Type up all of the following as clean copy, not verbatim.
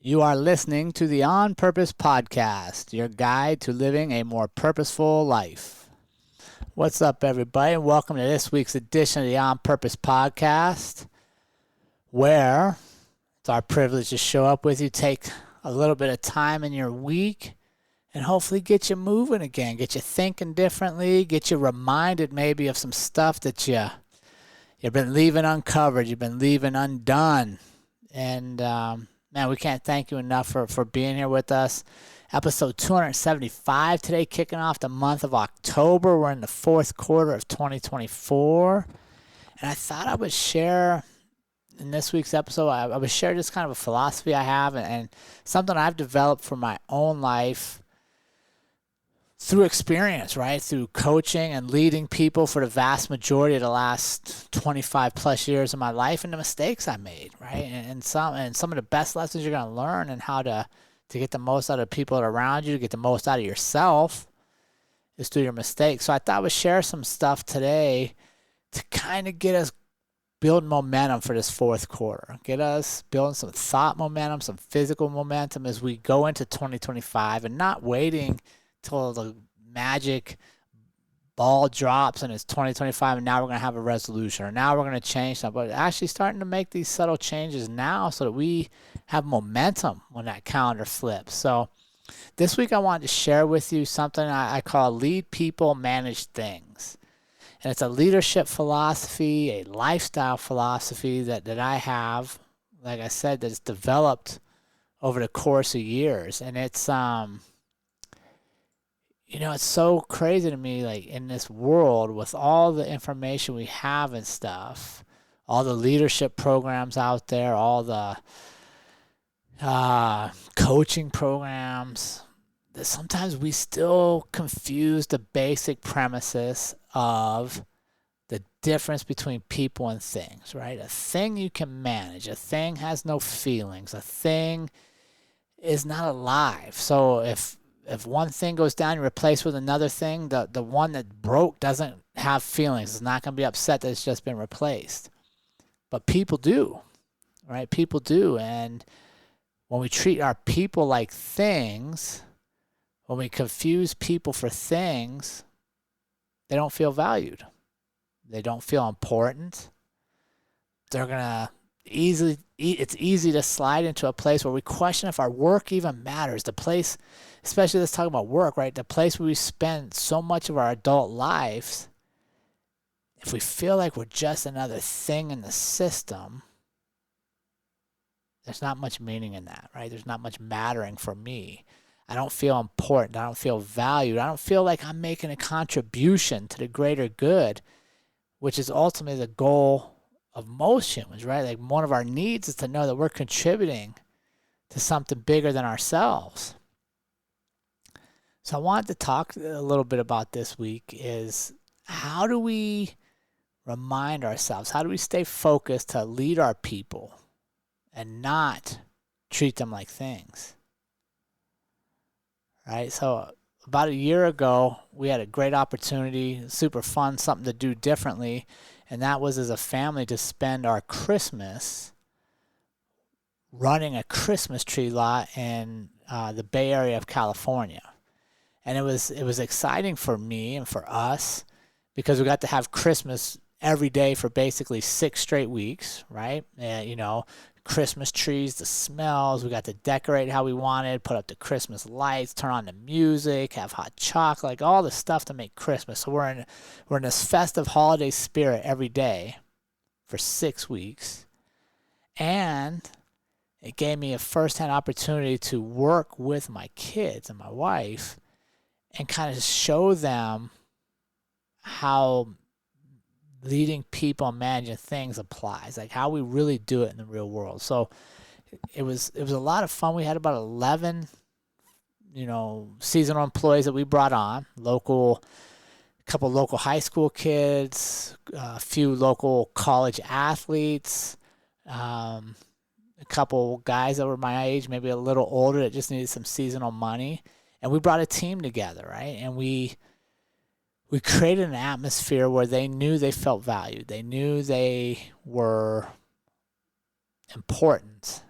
You are listening to the On Purpose Podcast, your guide to living a more purposeful life. What's up, everybody, and welcome to this week's edition of the On Purpose Podcast, where it's our privilege to show up with you, take a little bit of time in your week, and hopefully get you moving again, get you thinking differently, get you reminded maybe of some stuff that you've been leaving uncovered, you've been leaving undone. And man, we can't thank you enough for being here with us. Episode 275 today, kicking off the month of October. We're in the fourth quarter of 2024. And I thought I would share in this week's episode, I would share just kind of a philosophy I have and something I've developed for my own life through experience, right? Through coaching and leading people for the vast majority of the last 25 plus years of my life, and the mistakes I made, right? And some of the best lessons you're going to learn, and how to get the most out of people around you, to get the most out of yourself, is through your mistakes. So I thought I would share some stuff today to kind of get us building momentum for this fourth quarter, get us building some thought momentum, some physical momentum as we go into 2025, and not waiting till the magic ball drops and it's 2025 and now we're going to have a resolution, or now we're going to change something, but actually starting to make these subtle changes now so that we have momentum when that calendar flips. So this week I wanted to share with you something I call lead people, manage things. And it's a leadership philosophy, a lifestyle philosophy that I have, like I said, that's developed over the course of years. And it's it's so crazy to me, like, in this world with all the information we have and stuff, all the leadership programs out there, all the coaching programs, that sometimes we still confuse the basic premises of the difference between people and things, right? A thing you can manage, a thing has no feelings, a thing is not alive. So if one thing goes down, you replace with another thing, the one that broke doesn't have feelings. It's not going to be upset that it's just been replaced. But people do, right? People do. And when we treat our people like things, when we confuse people for things, they don't feel valued. They don't feel important. They're going to it's easy to slide into a place where we question if our work even matters. The place, especially let's talk about work, right? The place where we spend so much of our adult lives, if we feel like we're just another thing in the system, there's not much meaning in that, right? There's not much mattering for me. I don't feel important. I don't feel valued. I don't feel like I'm making a contribution to the greater good, which is ultimately the goal of most humans, right? Like, one of our needs is to know that we're contributing to something bigger than ourselves. So I wanted to talk a little bit about this week is, how do we remind ourselves, how do we stay focused to lead our people and not treat them like things, right? So about a year ago, we had a great opportunity, super fun, something to do differently. And that was, as a family, to spend our Christmas running a Christmas tree lot in the Bay Area of California. And it was exciting for me and for us because we got to have Christmas every day for basically 6 straight weeks, right? And, Christmas trees, the smells, we got to decorate how we wanted, put up the Christmas lights, turn on the music, have hot chocolate, like all the stuff to make Christmas. So we're in this festive holiday spirit every day for 6 weeks. And it gave me a first-hand opportunity to work with my kids and my wife and kind of show them how leading people and managing things applies, like how we really do it in the real world. So it was a lot of fun. We had about 11, seasonal employees that we brought on, a couple local high school kids, a few local college athletes, a couple guys that were my age, maybe a little older, that just needed some seasonal money. And we brought a team together, right? And we created an atmosphere where they knew they felt valued. They knew they were important.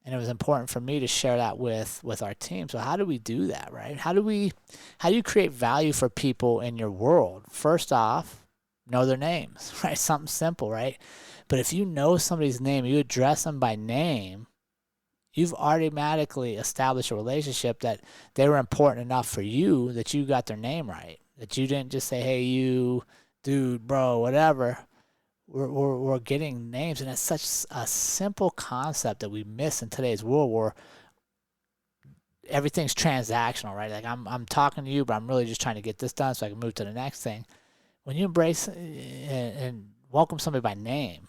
And it was important for me to share that with our team. So how do we do that, right? How do you create value for people in your world? First off, know their names, right? Something simple, right? But if you know somebody's name, you address them by name, you've automatically established a relationship that they were important enough for you that you got their name right. That you didn't just say, hey, you, dude, bro, whatever. We're getting names, and it's such a simple concept that we miss in today's world where everything's transactional, right? Like I'm talking to you, but I'm really just trying to get this done so I can move to the next thing. When you embrace and welcome somebody by name,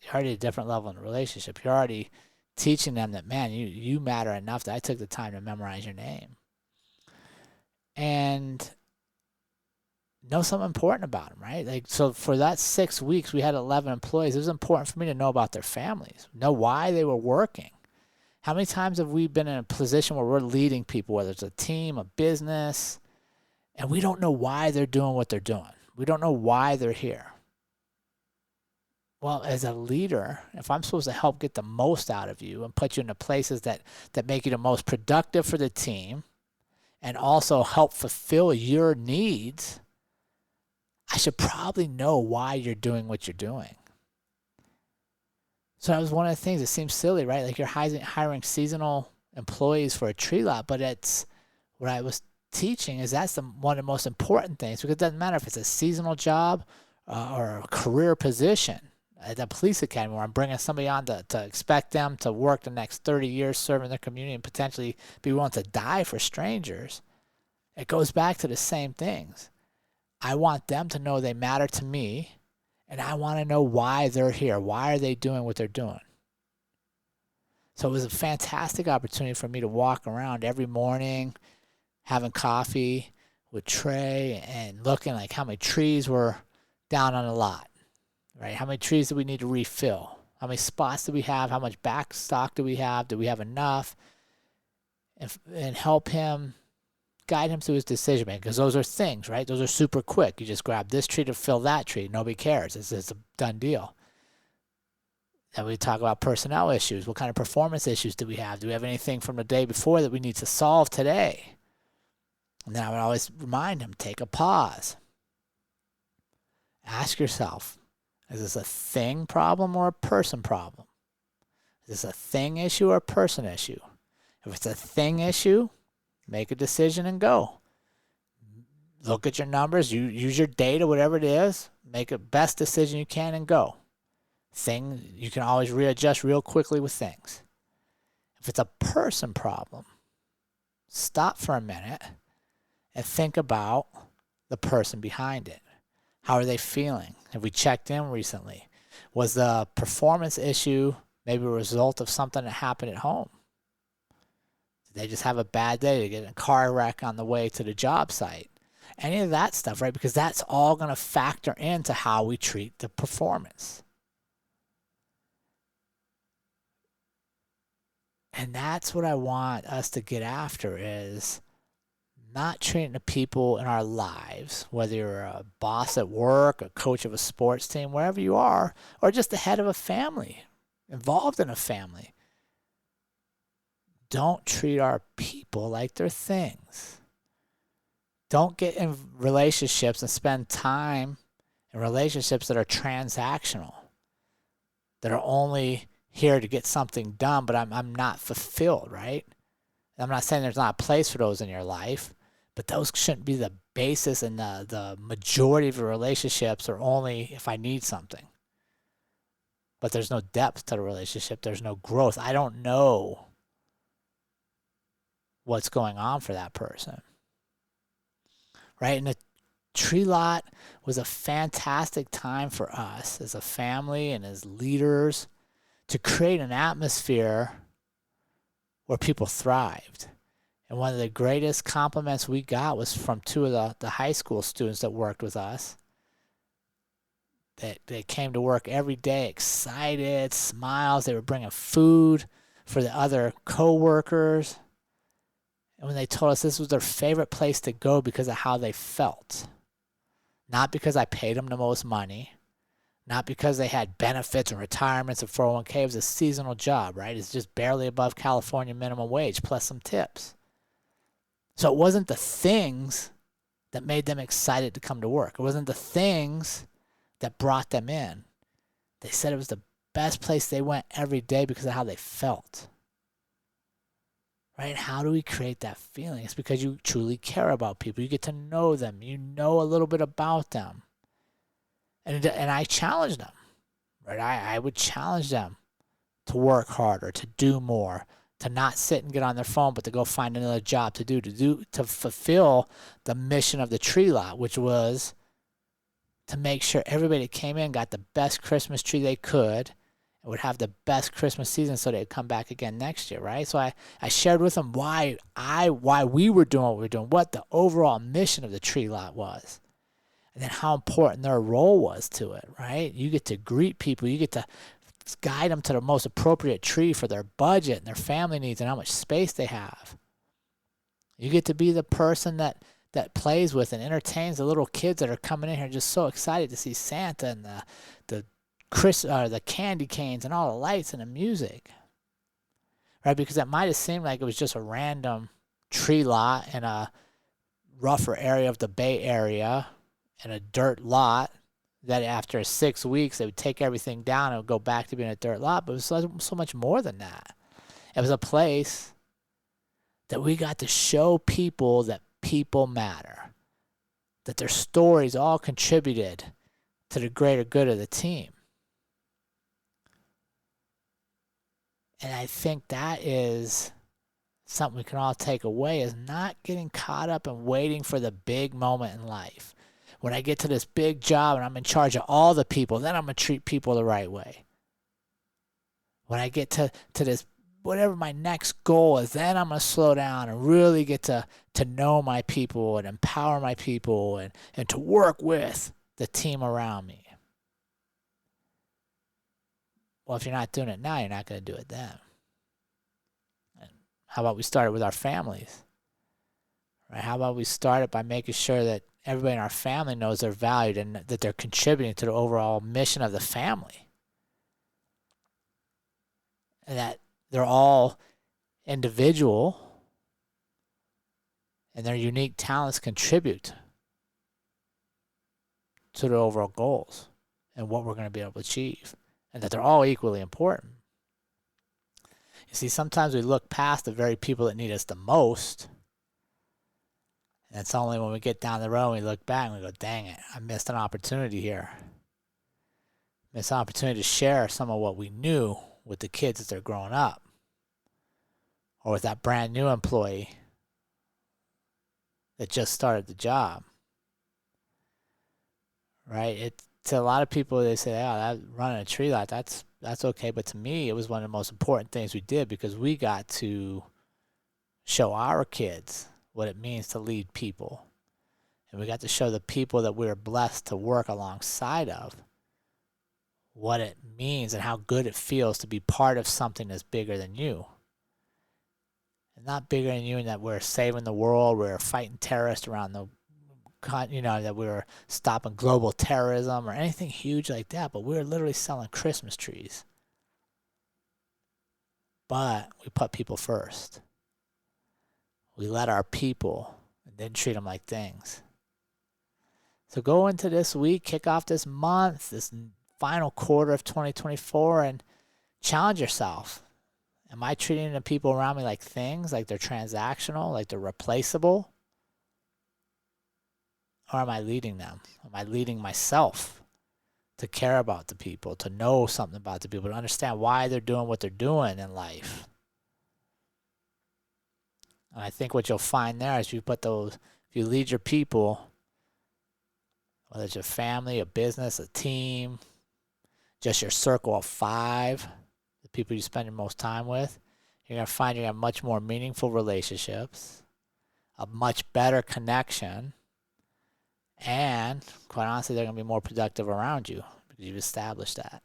you're already at a different level in the relationship. You're already teaching them that, man, you matter enough that I took the time to memorize your name. And know something important about them, right? Like, so for that 6 weeks, we had 11 employees. It was important for me to know about their families, know why they were working. How many times have we been in a position where we're leading people, whether it's a team, a business, and we don't know why they're doing what they're doing? We don't know why they're here. Well, as a leader, if I'm supposed to help get the most out of you and put you into places that make you the most productive for the team and also help fulfill your needs, I should probably know why you're doing what you're doing. So that was one of the things that seems silly, right? Like you're hiring seasonal employees for a tree lot, but it's what I was teaching is that's one of the most important things, because it doesn't matter if it's a seasonal job or a career position at the police academy where I'm bringing somebody on to expect them to work the next 30 years serving their community and potentially be willing to die for strangers. It goes back to the same things. I want them to know they matter to me, and I want to know why they're here. Why are they doing what they're doing? So it was a fantastic opportunity for me to walk around every morning, having coffee with Trey and looking like how many trees were down on the lot, right? How many trees do we need to refill? How many spots do we have? How much back stock do we have? Do we have enough? And help him, guide him through his decision making, because those are things, right? Those are super quick. You just grab this tree to fill that tree. Nobody cares. It's a done deal. And we talk about personnel issues. What kind of performance issues do we have? Do we have anything from the day before that we need to solve today? And then I would always remind him, take a pause. Ask yourself, is this a thing problem or a person problem? Is this a thing issue or a person issue? If it's a thing issue, make a decision and go. Look at your numbers. You use your data, whatever it is. Make the best decision you can and go. Thing, you can always readjust real quickly with things. If it's a person problem, stop for a minute and think about the person behind it. How are they feeling? Have we checked in recently? Was the performance issue maybe a result of something that happened at home? They just have a bad day. They get in a car wreck on the way to the job site. Any of that stuff, right? Because that's all going to factor into how we treat the performance. And that's what I want us to get after, is not treating the people in our lives, whether you're a boss at work, a coach of a sports team, wherever you are, or just the head of a family, involved in a family. Don't treat our people like they're things. Don't get in relationships and spend time in relationships that are transactional, that are only here to get something done, but I'm not fulfilled, right? I'm not saying there's not a place for those in your life, but those shouldn't be the basis, and the majority of your relationships are only if I need something. But there's no depth to the relationship. There's no growth. I don't know what's going on for that person, right? And the tree lot was a fantastic time for us as a family and as leaders to create an atmosphere where people thrived. And one of the greatest compliments we got was from two of the high school students that worked with us. They came to work every day excited, smiles. They were bringing food for the other co-workers. And when they told us this was their favorite place to go because of how they felt. Not because I paid them the most money. Not because they had benefits and retirements and 401k. It was a seasonal job, right? It's just barely above California minimum wage plus some tips. So it wasn't the things that made them excited to come to work. It wasn't the things that brought them in. They said it was the best place they went every day because of how they felt. Right? How do we create that feeling? It's because you truly care about people. You get to know them. You know a little bit about them. And I challenge them. Right? I would challenge them to work harder, to do more, to not sit and get on their phone, but to go find another job to fulfill the mission of the tree lot, which was to make sure everybody that came in got the best Christmas tree they could and would have the best Christmas season so they'd come back again next year, right? So I shared with them why we were doing what we were doing, what the overall mission of the tree lot was, and then how important their role was to it, right? You get to greet people. You get to guide them to the most appropriate tree for their budget and their family needs and how much space they have. You get to be the person that plays with and entertains the little kids that are coming in here just so excited to see Santa and the candy canes and all the lights and the music, right? Because it might have seemed like it was just a random tree lot in a rougher area of the Bay Area in a dirt lot that after 6 weeks they would take everything down and it would go back to being a dirt lot, but it was so much more than that. It was a place that we got to show people that people matter, that their stories all contributed to the greater good of the team. And I think that is something we can all take away, is not getting caught up and waiting for the big moment in life. When I get to this big job and I'm in charge of all the people, then I'm going to treat people the right way. When I get to this, whatever my next goal is, then I'm going to slow down and really get to know my people and empower my people and to work with the team around me. Well, if you're not doing it now, you're not going to do it then. And how about we start it with our families? Right? How about we start it by making sure that everybody in our family knows they're valued and that they're contributing to the overall mission of the family. And that they're all individual and their unique talents contribute to the overall goals and what we're going to be able to achieve. And that they're all equally important. You see, sometimes we look past the very people that need us the most. And it's only when we get down the road and we look back and we go, dang it, I missed an opportunity here. Missed an opportunity to share some of what we knew with the kids as they're growing up. Or with that brand new employee that just started the job. Right? To a lot of people, they say, oh, that running a tree lot, that's okay. But to me, it was one of the most important things we did because we got to show our kids what it means to lead people. And we got to show the people that we were blessed to work alongside of what it means and how good it feels to be part of something that's bigger than you. And not bigger than you in that we're saving the world, we're fighting terrorists around the that we were stopping global terrorism or anything huge like that, but we were literally selling Christmas trees. But we put people first. We led our people and didn't treat them like things. So go into this week, kick off this month, this final quarter of 2024, and challenge yourself. Am I treating the people around me like things, like they're transactional, like they're replaceable? Or am I leading them? Am I leading myself to care about the people, to know something about the people, to understand why they're doing what they're doing in life? And I think what you'll find there is if you lead your people, whether it's your family, a business, a team, just your circle of 5, the people you spend your most time with, you're going to find you have much more meaningful relationships, a much better connection, and quite honestly, they're going to be more productive around you because you've established that.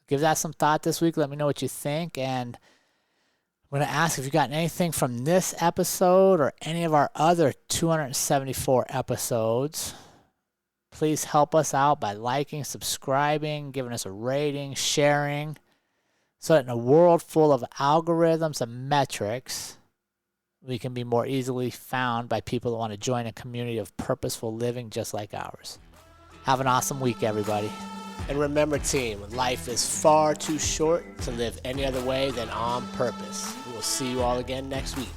Give that some thought this week. Let me know what you think. And I'm going to ask if you've gotten anything from this episode or any of our other 274 episodes. Please help us out by liking, subscribing, giving us a rating, sharing, so that in a world full of algorithms and metrics, we can be more easily found by people that want to join a community of purposeful living just like ours. Have an awesome week, everybody. And remember, team, life is far too short to live any other way than on purpose. We will see you all again next week.